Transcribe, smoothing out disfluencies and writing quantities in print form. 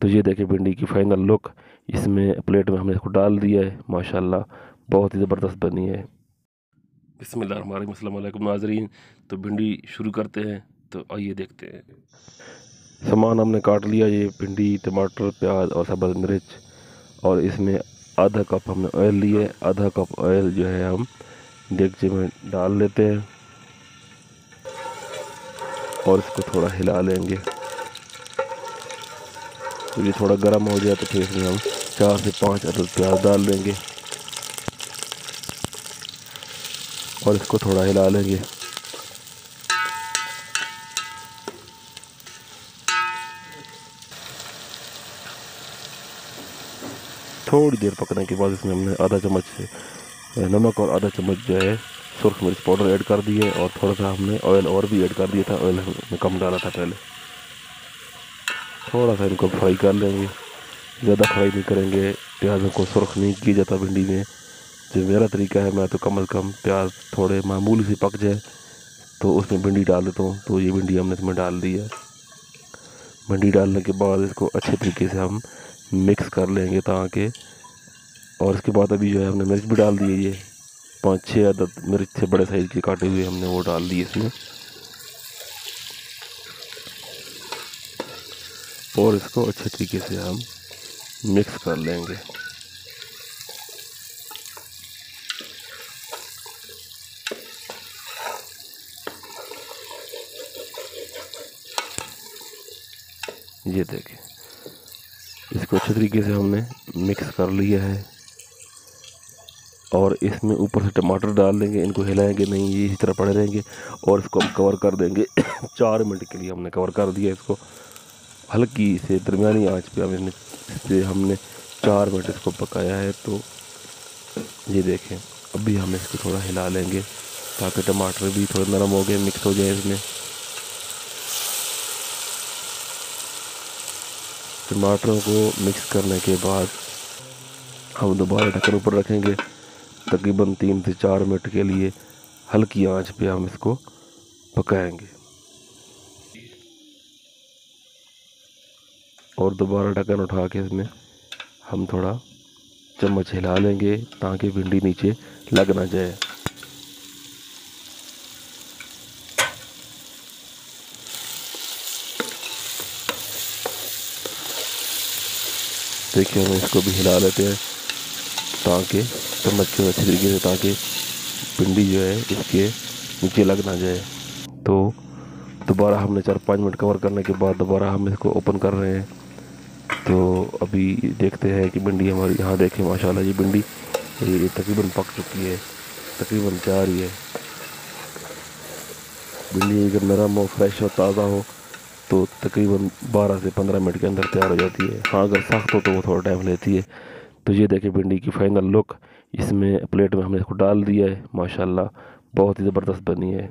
तो ये देखें भिंडी की फाइनल लुक। इसमें प्लेट में हमने इसको डाल दिया है, माशाल्लाह बहुत ही ज़बरदस्त बनी है। बिस्मिल्लाहिर्रहमानिर्रहीम, अस्सलाम वालेकुम नाज़रीन। तो भिंडी शुरू करते हैं, तो आइए देखते हैं। सामान हमने काट लिया, ये भिंडी, टमाटर, प्याज और सब्ज़ मिर्च। और इसमें आधा कप हमने ऑयल लिए। आधा कप ऑयल जो है हम देगचे में डाल लेते हैं और इसको थोड़ा हिला लेंगे। तो ये थोड़ा गर्म हो जाए तो फिर इसमें हम 4 से 5 अदद प्याज डाल देंगे और इसको थोड़ा हिला लेंगे। थोड़ी देर पकने के बाद इसमें हमने आधा चम्मच नमक और आधा चम्मच जो है सुरख मिर्च पाउडर ऐड कर दिए और थोड़ा सा हमने ऑयल और भी ऐड कर दिया था। ऑयल हमने कम डाला था पहले। थोड़ा सा इनको फ्राई कर लेंगे, ज़्यादा फ्राई नहीं करेंगे। प्याज़ों को सुरख नहीं किया जाता भिंडी में। जो मेरा तरीका है, मैं तो कम से कम प्याज थोड़े मामूली से पक जाए तो उसमें भिंडी डाल देता हूँ। तो ये भिंडी हमने इसमें डाल दी है। भिंडी डालने के बाद इसको अच्छे तरीके से हम मिक्स कर लेंगे ताकि, और इसके बाद अभी जो है हमने मिर्च भी डाल दी है। ये 5-6 अदद मिर्च से बड़े साइज़ के काटे हुए हमने वो डाल दिए इसमें और इसको अच्छे तरीके से हम मिक्स कर लेंगे। ये देखें, इसको अच्छे तरीके से हमने मिक्स कर लिया है और इसमें ऊपर से टमाटर डाल देंगे। इनको हिलाएंगे नहीं, ये इसी तरह पड़े रहेंगे और इसको हम कवर कर देंगे 4 मिनट के लिए हमने कवर कर दिया इसको। हल्की से दरमियानी आंच पे हमने 4 मिनट इसको पकाया है। तो ये देखें, अभी हम इसको थोड़ा हिला लेंगे ताकि टमाटर भी थोड़े नरम हो गए, मिक्स हो जाए इसमें। टमाटरों को मिक्स करने के बाद हम दोबारा ढक्कन ऊपर रखेंगे तकरीबन 3 से 4 मिनट के लिए। हल्की आंच पे हम इसको पकाएंगे और दोबारा ढक्कन उठा के इसमें हम थोड़ा चम्मच हिला लेंगे ताकि भिंडी नीचे लग ना जाए। देखिए, हम इसको भी हिला लेते हैं ताकि चम्मच के अच्छी तरीके से, ताकि भिंडी जो है इसके नीचे लग ना जाए। तो दोबारा हमने 4-5 मिनट कवर करने के बाद दोबारा हम इसको ओपन कर रहे हैं। तो अभी देखते हैं कि भिंडी हमारी, यहाँ देखें माशाल्लाह ये भिंडी ये तकरीबन पक चुकी है, तकरीबन तैयार ही है। भिंडी अगर नरम हो, फ्रेश हो, ताज़ा हो तो तकरीबन 12 से 15 मिनट के अंदर तैयार हो जाती है। हाँ, अगर सख्त हो तो वो थोड़ा टाइम लेती है। तो ये देखें भिंडी की फाइनल लुक। इसमें प्लेट में हमने इसको डाल दिया है, माशाल्लाह बहुत ही ज़बरदस्त बनी है।